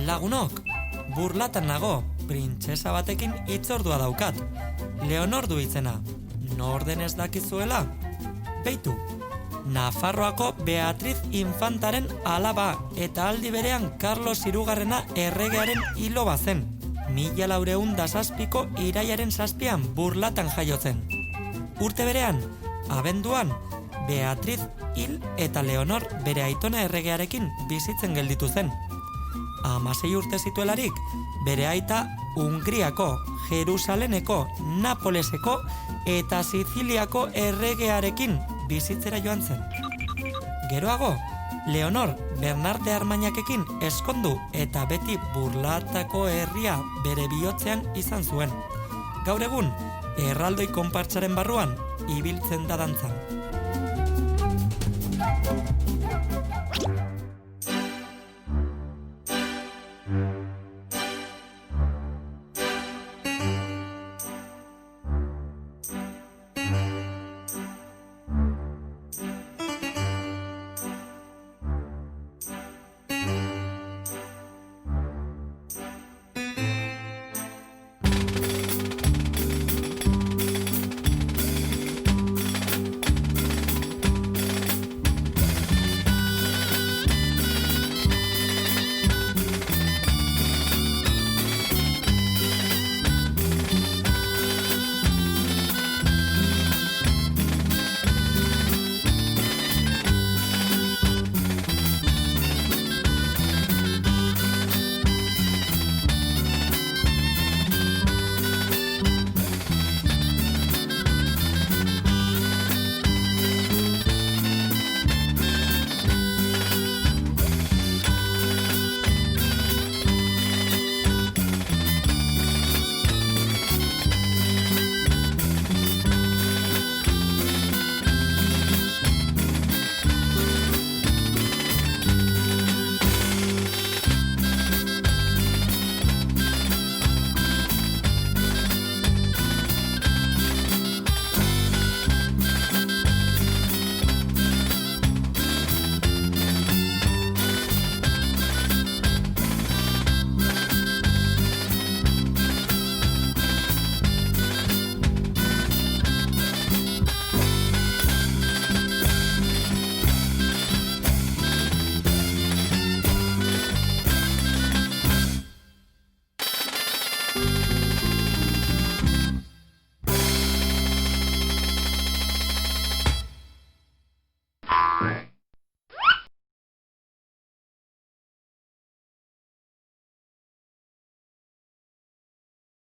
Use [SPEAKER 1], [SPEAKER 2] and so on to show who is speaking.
[SPEAKER 1] Lagunok, burlatan nago, printzesa batekin hitzordua daukat. Leonor du izena, nor denez dakizuela? Beitu, Nafarroako Beatriz Infantaren alaba eta aldi berean Carlos Hirugarrena erregearen iloba zen. 1407ko irailaren 7an burlatan jaiotzen. Urte berean, abenduan, Beatriz hil eta Leonor bere aitona erregearekin bizitzen gelditu zen. 16 urte zituelarik, bere aita Hungriako, Jerusaleneko, Napoleseko eta Siziliako erregearekin bizitzera joan zen. Geroago, Leonor Bernarte Armainakekin eskondu eta beti burlatako herria bere bihotzean izan zuen. Gaur egun, erraldoi konpartsaren barruan ibiltzen da dantzan.